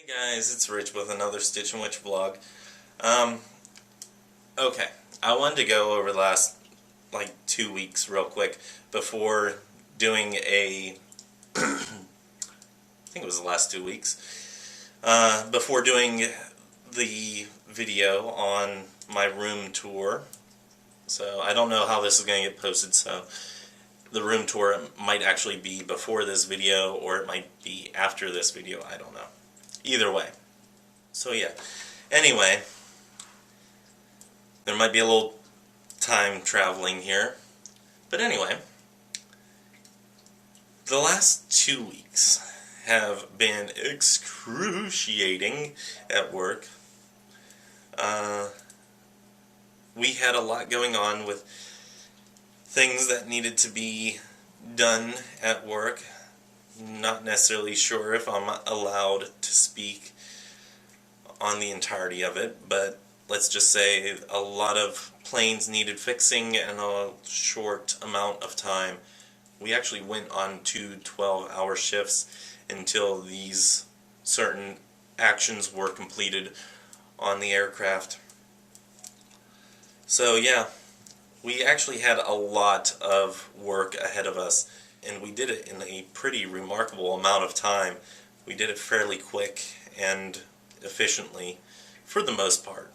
Hey guys, it's Rich with another Stitch and Witch vlog. Um, okay, I wanted to go over the last, 2 weeks real quick before doing I think it was the last 2 weeks, before doing the video on my room tour. So I don't know how this is going to get posted, so the room tour might actually be before this video or it might be after this video, I don't know. Either way. So yeah, anyway, there might be a little time traveling here, but anyway, the last 2 weeks have been excruciating at work. We had a lot going on with things that needed to be done at work. Not necessarily sure if I'm allowed to speak on the entirety of it, but let's just say a lot of planes needed fixing in a short amount of time. We actually went on 2 12-hour shifts until these certain actions were completed on the aircraft. So yeah, we actually had a lot of work ahead of us, and we did it in a pretty remarkable amount of time. We did it fairly quick and efficiently, for the most part.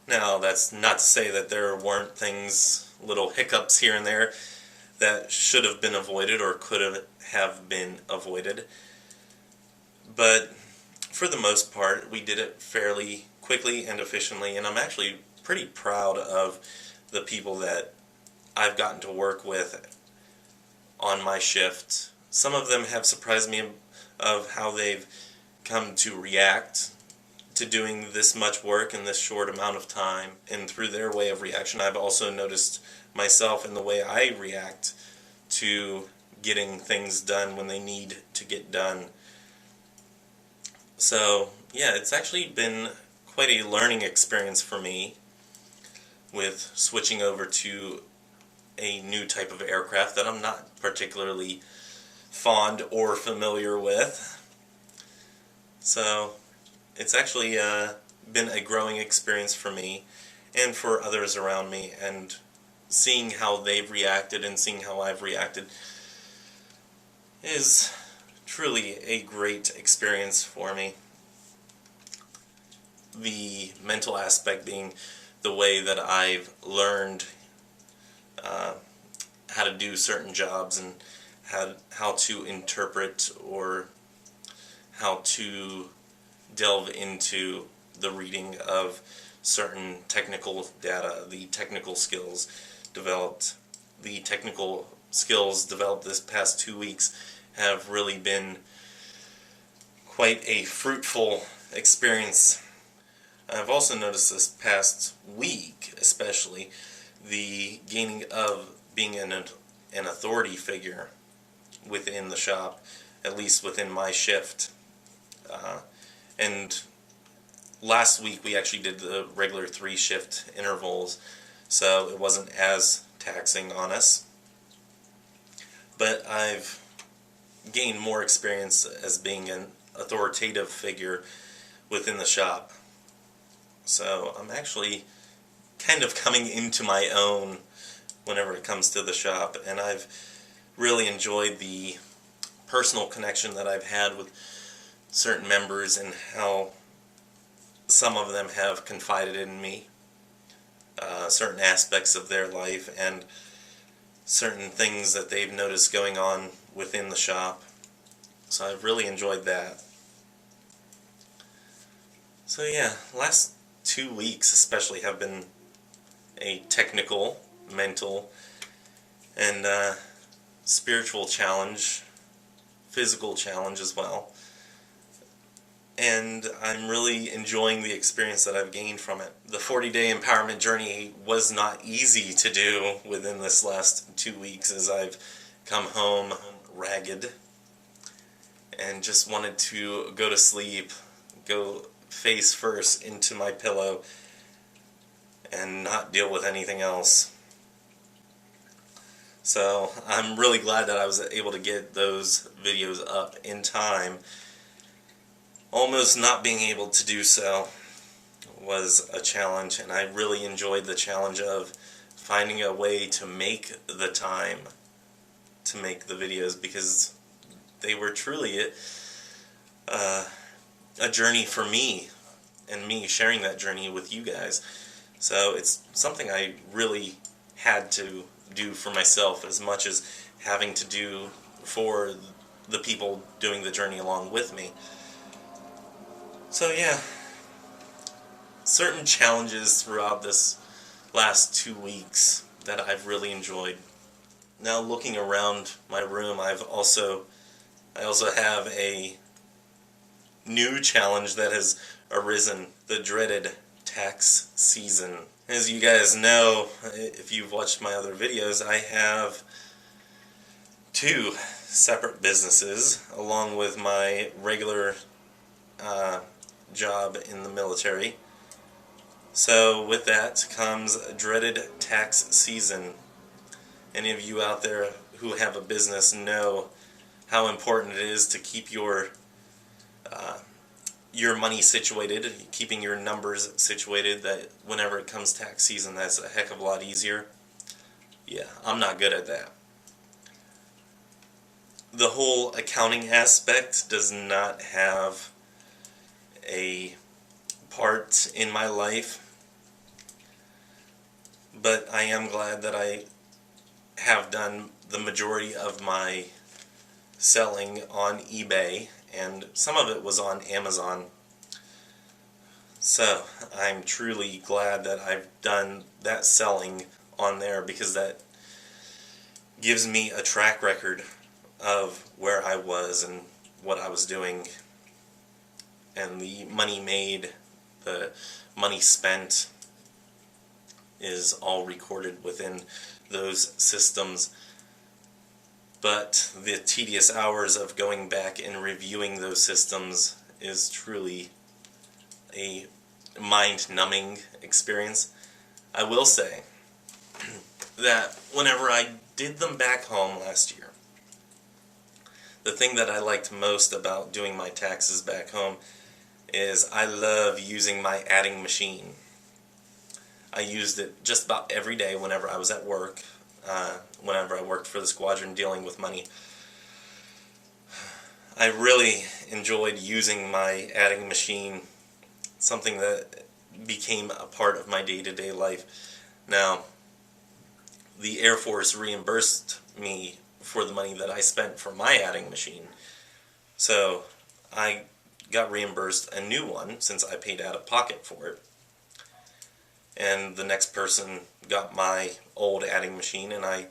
Now, that's not to say that there weren't things, little hiccups here and there, that should have been avoided or could have been avoided. But for the most part, we did it fairly quickly and efficiently, and I'm actually pretty proud of the people that I've gotten to work with on my shift. Some of them have surprised me of how they've come to react to doing this much work in this short amount of time, and through their way of reaction I've also noticed myself in the way I react to getting things done when they need to get done. So yeah, it's actually been quite a learning experience for me with switching over to a new type of aircraft that I'm not particularly fond or familiar with. So it's actually been a growing experience for me and for others around me, and seeing how they've reacted and seeing how I've reacted is truly a great experience for me. The mental aspect being the way that I've learned how to do certain jobs and how to interpret or how to delve into the reading of certain technical data, the technical skills developed. The technical skills developed this past 2 weeks have really been quite a fruitful experience. I've also noticed this past week, especially, the gaining of being an authority figure within the shop, at least within my shift. And last week we actually did the regular 3-shift intervals, so it wasn't as taxing on us. But I've gained more experience as being an authoritative figure within the shop. So I'm actually kind of coming into my own whenever it comes to the shop, and I've really enjoyed the personal connection that I've had with certain members and how some of them have confided in me, certain aspects of their life and certain things that they've noticed going on within the shop. So I've really enjoyed that. So yeah, last 2 weeks especially have been a technical, mental, and spiritual challenge, physical challenge as well. And I'm really enjoying the experience that I've gained from it. The 40-day empowerment journey was not easy to do within this last 2 weeks, as I've come home ragged and just wanted to go to sleep, go face first into my pillow, and not deal with anything else. So I'm really glad that I was able to get those videos up in time almost not being able to do so was a challenge, and I really enjoyed the challenge of finding a way to make the time to make the videos, because they were truly a journey for me, and me sharing that journey with you guys. So it's something I really had to do for myself as much as having to do for the people doing the journey along with me. So yeah, certain challenges throughout this last 2 weeks that I've really enjoyed. Now looking around my room, I also have a new challenge that has arisen, the dreaded tax season. As you guys know, if you've watched my other videos, I have 2 separate businesses along with my regular job in the military. So with that comes dreaded tax season. Any of you out there who have a business know how important it is to keep your money situated, keeping your numbers situated, that whenever it comes tax season, that's a heck of a lot easier. Yeah, I'm not good at that. The whole accounting aspect does not have a part in my life, but I am glad that I have done the majority of my selling on eBay, and some of it was on Amazon. So I'm truly glad that I've done that selling on there, because that gives me a track record of where I was and what I was doing, and the money made, the money spent is all recorded within those systems. But the tedious hours of going back and reviewing those systems is truly a mind-numbing experience. I will say that whenever I did them back home last year, the thing that I liked most about doing my taxes back home is I love using my adding machine. I used it just about every day whenever I was at work, whenever I worked for the squadron dealing with money. I really enjoyed using my adding machine, something that became a part of my day-to-day life. Now, the Air Force reimbursed me for the money that I spent for my adding machine, so I got reimbursed a new one since I paid out of pocket for it. And the next person got my old adding machine, and I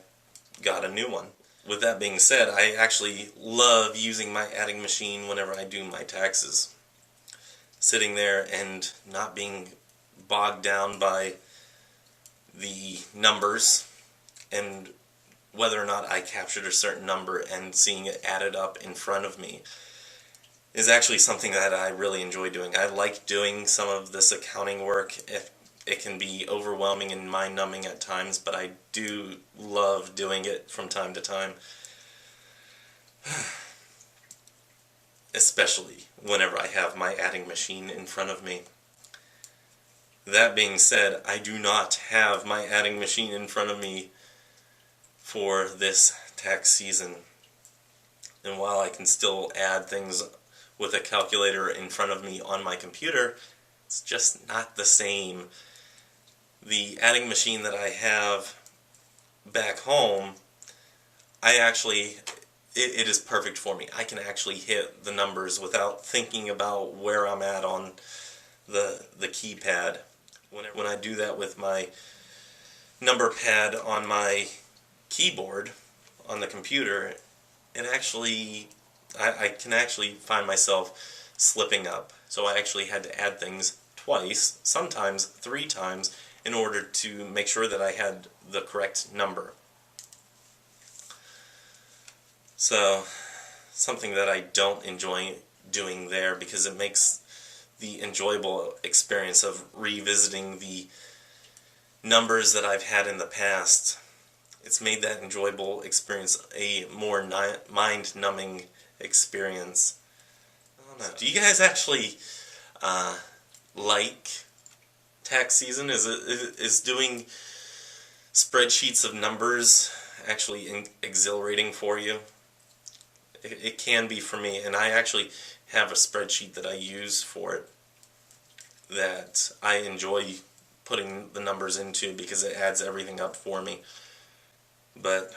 got a new one. With that being said, I actually love using my adding machine whenever I do my taxes. Sitting there and not being bogged down by the numbers and whether or not I captured a certain number, and seeing it added up in front of me is actually something that I really enjoy doing. I like doing some of this accounting work. It can be overwhelming and mind-numbing at times, but I do love doing it from time to time. Especially whenever I have my adding machine in front of me. That being said, I do not have my adding machine in front of me for this tax season. And while I can still add things with a calculator in front of me on my computer, it's just not the same. The adding machine that I have back home, it is perfect for me. I can actually hit the numbers without thinking about where I'm at on the keypad. When I do that with my number pad on my keyboard on the computer, I can actually find myself slipping up. So I actually had to add things twice, sometimes 3 times, in order to make sure that I had the correct number. So, something that I don't enjoy doing there, because it makes the enjoyable experience of revisiting the numbers that I've had in the past, it's made that enjoyable experience a more mind-numbing experience. don't know. Do you guys actually like tax season? Is doing spreadsheets of numbers actually exhilarating for you? It can be for me, and I actually have a spreadsheet that I use for it that I enjoy putting the numbers into because it adds everything up for me. But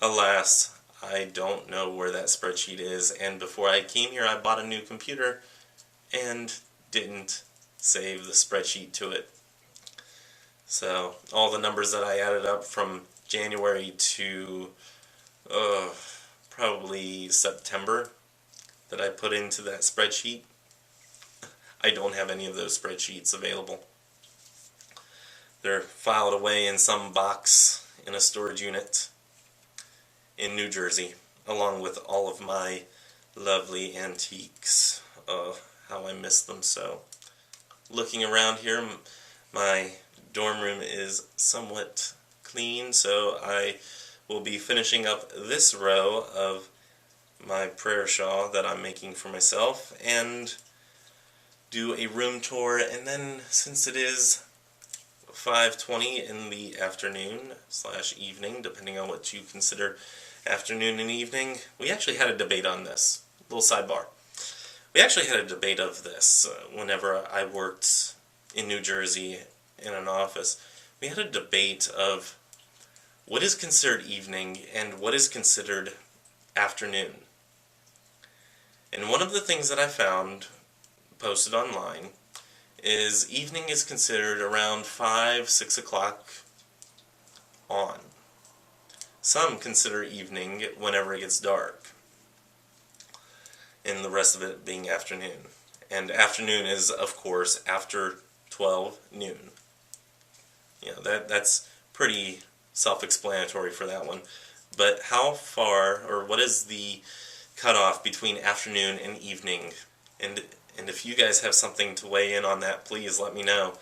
alas, I don't know where that spreadsheet is, and before I came here I bought a new computer and didn't save the spreadsheet to it. So all the numbers that I added up from January to probably September that I put into that spreadsheet, I don't have any of those spreadsheets available. They're filed away in some box in a storage unit in New Jersey, along with all of my lovely antiques. Oh, how I miss them so. Looking around here, my dorm room is somewhat clean, so I will be finishing up this row of my prayer shawl that I'm making for myself and do a room tour. And then, since it is 5:20 in the afternoon / evening, depending on what you consider afternoon and evening, we actually had a debate on this. Little sidebar. We actually had a debate of this whenever I worked in New Jersey in an office. We had a debate of what is considered evening and what is considered afternoon. And one of the things that I found posted online is evening is considered around 5, 6 o'clock on. Some consider evening whenever it gets dark, and the rest of it being afternoon. And afternoon is, of course, after 12 noon. You know, that's pretty self-explanatory for that one. But how far, or what is the cutoff between afternoon and evening? And if you guys have something to weigh in on that, please let me know.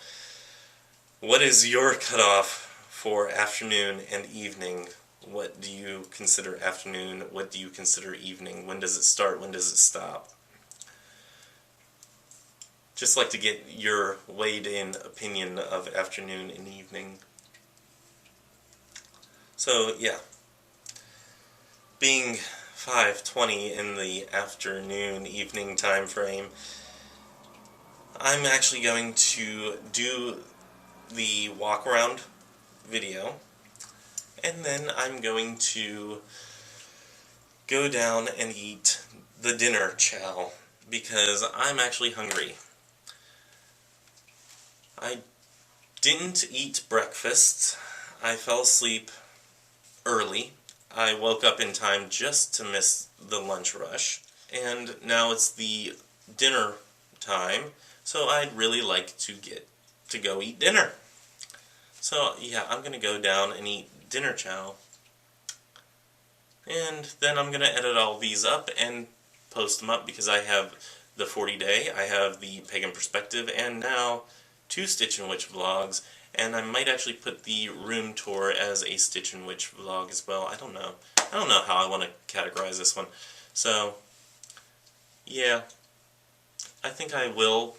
What is your cutoff for afternoon and evening? What do you consider afternoon? What do you consider evening? When does it start? When does it stop? Just like to get your weighed-in opinion of afternoon and evening. So, yeah. Being 5:20 in the afternoon, evening time frame, I'm actually going to do the walk-around video, and then I'm going to go down and eat the dinner chow, because I'm actually hungry. I didn't eat breakfast. I fell asleep early. I woke up in time just to miss the lunch rush, and now it's the dinner time, so I'd really like to get to go eat dinner. So yeah, I'm going to go down and eat dinner chow, and then I'm going to edit all these up and post them up, because I have the 40-day, I have the Pagan Perspective, and now 2 Stitch and Witch vlogs, and I might actually put the room tour as a Stitch and Witch vlog as well. I don't know how I want to categorize this one. So, yeah, I think I will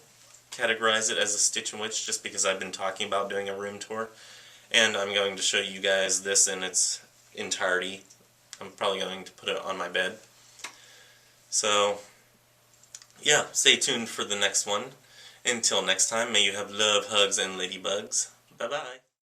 categorize it as a Stitch and Witch, just because I've been talking about doing a room tour, and I'm going to show you guys this in its entirety. I'm probably going to put it on my bed. So, yeah, stay tuned for the next one. Until next time, may you have love, hugs, and ladybugs. Bye-bye.